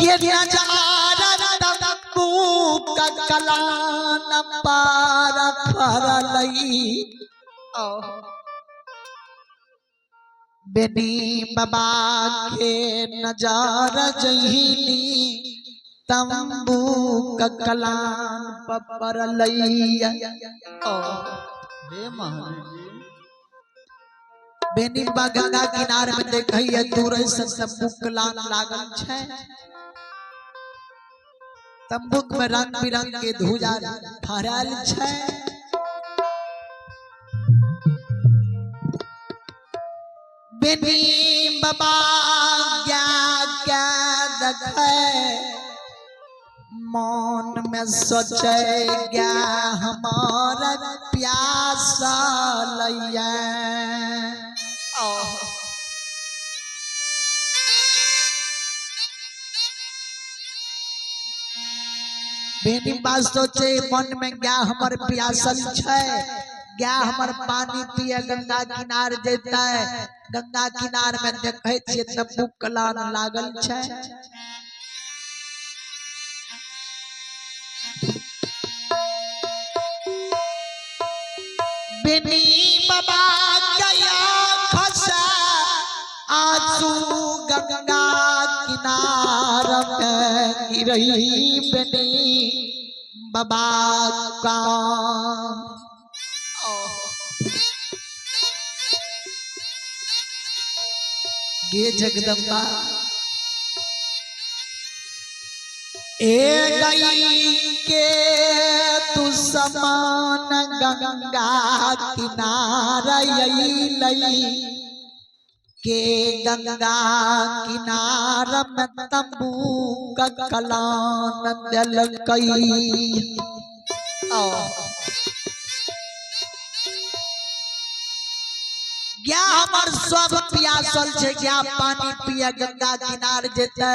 ये नजारा तंबू का कलान पार फरलई बेनी बाबा के नजारा जहीनी तंबू का कलान परलैया बेनी बा गंगा किनारे में देखिए दूर से तंबू कलान लागल छै। तंबूक में रंग बिरंग के ध्वजा फहराल छै। बेनी बाबा क्या क्या देखे मन में सोचे क्या हमारा प्यासा लैया बेनी बात सोचे मन में क्या हमार प्यासल छै क्या हमार पानी पिए गंगा किनार जेता है। गंगा किनार में देखे छे तंबू कलान लागल छै। बेनी बाबा गया खसा आंसू गंगा किनार में गिरही बेनी बाबा का गे जगदम्बा ए गई के तू समान गंगा किनारा लई के गंगा किनारा में तंबू का कलान दल कई क्या हमार सब प्यासल छे क्या पानी पिए गंगा किनार जेते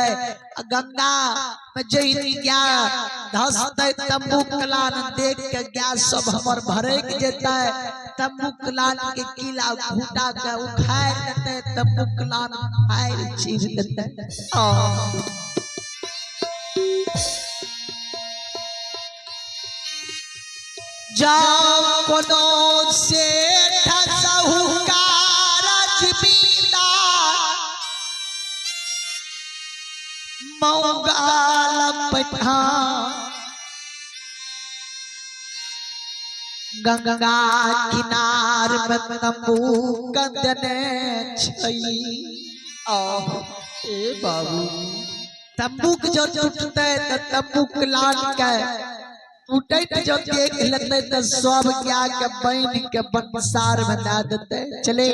गंगा में जई क्या धसते तंबू कलान देख के क्या सब हमर भरे के जेते तंबू कलान के किला घूटा के उखाड़ देते तंबू कलान फाड़ चीर देते। जाओ कोनो से मौगाल पठान गंगा किनार में तंबू गंदने छई ए बाबू तंबू जो टूटते तो तंबू कलान के टूटे जो देख लेते तो सब क्या के बन के बंसार बना देते। चले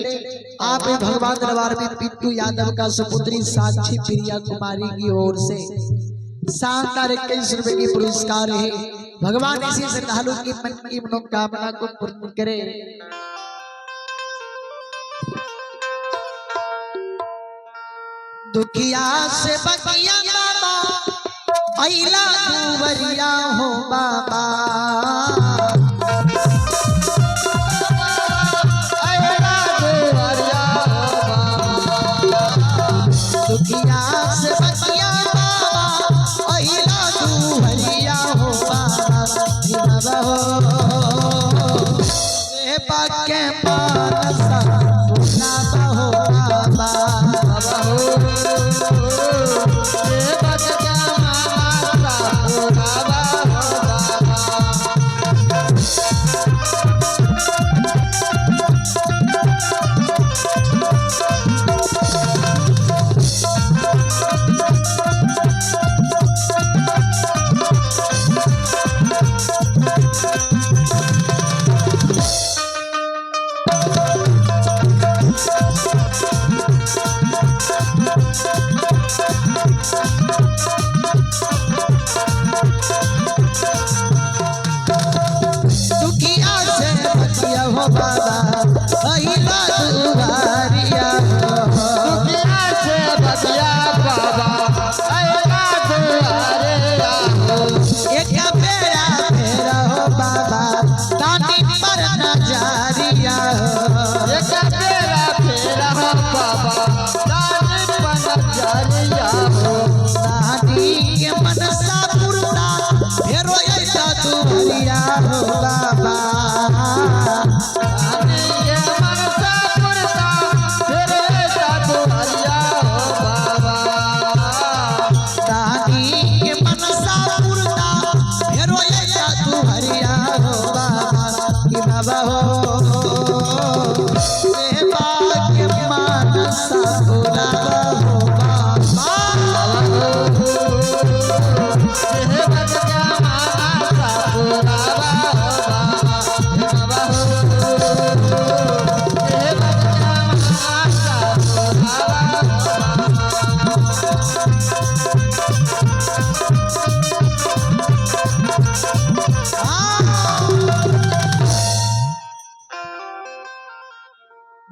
आप भगवान दरबार में पिंटू यादव का समुद्री साक्षी प्रिया कुमारी की ओर से शानदार 21 रुपए की पुरस्कार है। भगवान इसी श्रद्धालु की मन की मनोकामना को पूर्ण करे। दुखिया से बगिया बाबा अइला दुवरिया हो बाबा अइला दुवरिया हो बाबा दुखिया से बगिया बाबा अइला दुवरिया हो बाबा ए पाके पानसा ना हो बाबा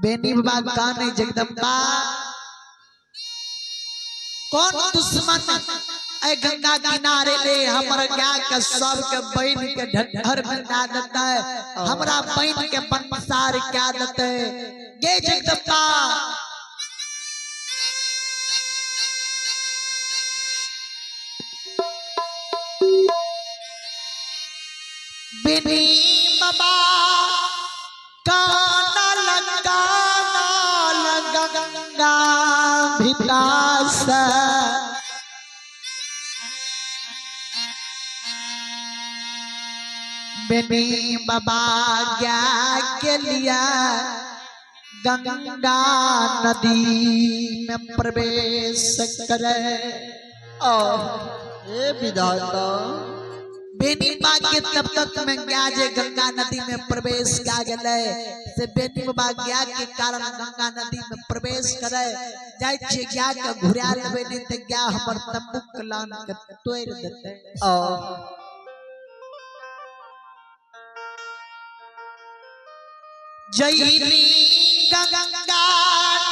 बेनी बाबा गाने जगदम्बा कौन दुश्मन ऐ गंगा किनारे ले हमर क्या के सब के बन के ढठर में ना देता है हमरा बन के बनसार क्या देते गे जगदम्बा बेनी बाबा काना लगा गंगा विकास बेनी बाबा क्या के लिया गंगा नदी में प्रवेश करे ओ ये विधाता बेनी बाबा के तब तक में गया जे गंगा नदी में प्रवेश क्या गले से बेनी बाबा गया के कारण गंगा नदी में प्रवेश करे जाय छे गया के घुरा लेबे नहीं त गया हमर तंबू कलान के तोड़ देते ओ जईली गंगा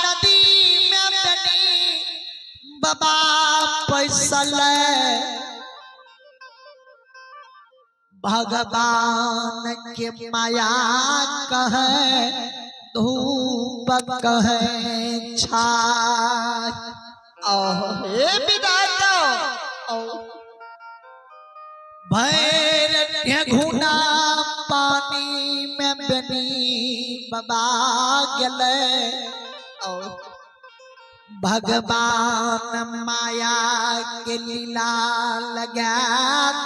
नदी में बेनी बाबा पैसा ले भगवान के माया कहे धूप कहे छाय हे विधाता भैर घुना पानी में बनी बाबा गले भगवान माया के लीला लगा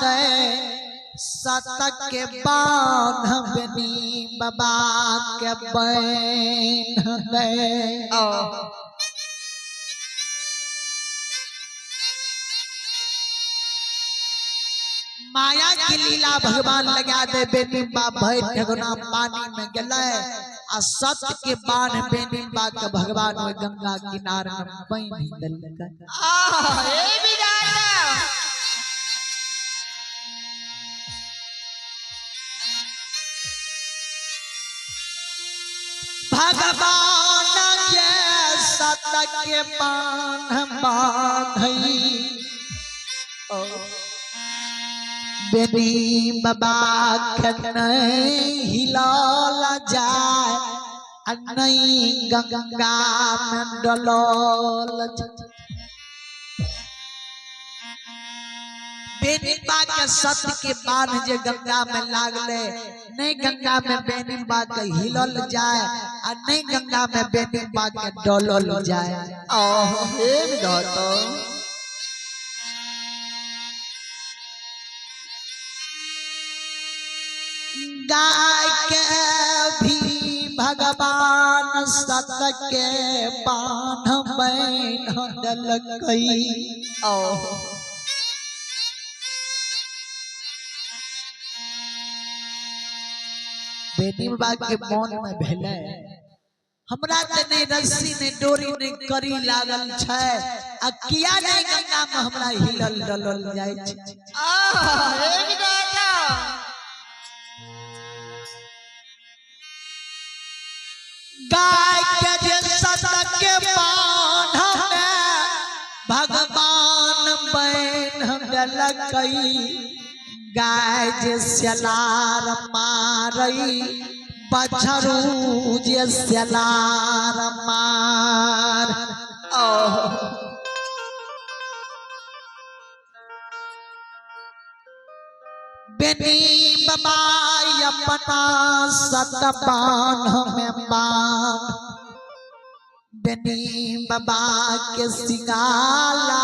दे सतक के बांध बनी बाबा के बैन दे माया की लीला भगवान लगा दे बेनी बाबा ढगना पानी में गले आ सत्य के बांध बेनी बाबा के भगवान में गंगा किनारे में बैन दल ए विधाता भगवान के सतक के बांधई बेनी बाबा के नहीं हिलाल जाए नहीं गंगा में डलोल बेनी बाबा के सत्य के बांध जे गंगा में लागले नहीं गंगा में बेनी बाबा के हिलल जाए और नहीं गंगा में बेनी बाबा के डोलल जाए हे विधाता गाय के भी भगवान सत्य के बांध बैन दलकई बेनी बाबा के मन में भेले हमरा त नहीं रस्सी ने डोरी ने करी लागल छै आ किया नहीं गंगा में हमरा हिलल डलल जाय छै हे विधाता गाय के जे सतक के बांध में भगवान बैन दलकई गाय जे सलार मारई बछरू जे सलार मार बेनी बाबा अपना सत बांध में बांध बेनी बाबा के सिंगाला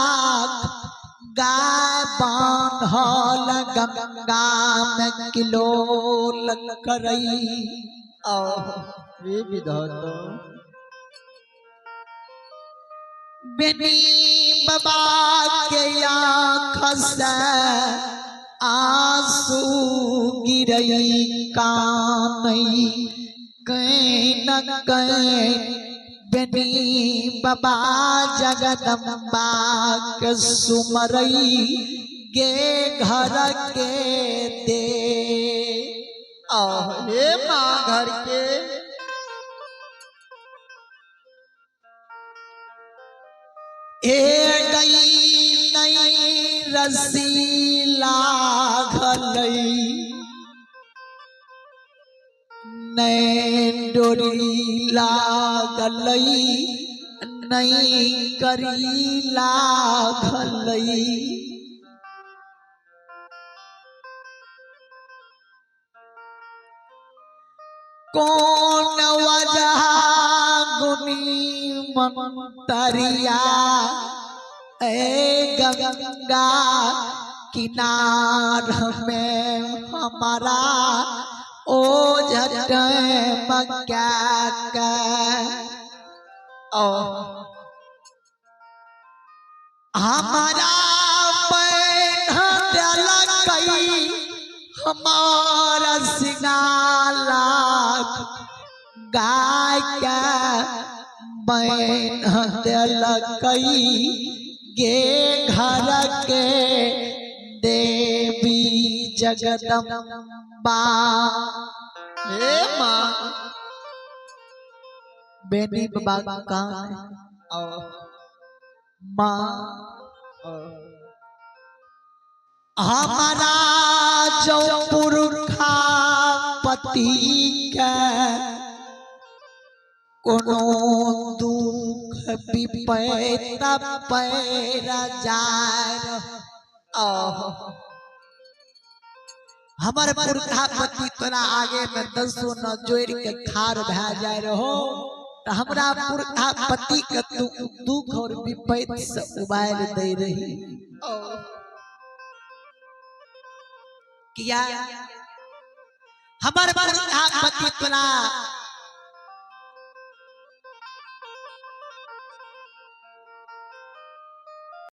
गाय बांधल गंगा में किलोल करई विधाता बेनी बाबा के आँख से आंसू गिरई कानई कैन कैन बेनी बाबा जगदम्बा के सुमरई गे घर के दे हे माँ घर के ए गई नई रसीला घलई नैन डोरी लागलई नई करीला घलई कौन वजह गुनी मंतरिया ए गंगा किनार में हमारा ओ झट मक्या का ओ हमारा पैन हमारा सिंगाला गाय का बैन दिलकई गे घर के देवी जगदम्बा हे माँ बेनी बाबा का माँ हमारा जो पुरखा पति का कोनो दुख विपैता पैर जाए हमारे पुरखा पति तोरा आगे में 10 न जोड़ के खार भा जाए रहो तो हमरा पुरखा पति के दुख और विपैत से उबार दे रही किया हमारे पुरखा पति तोरा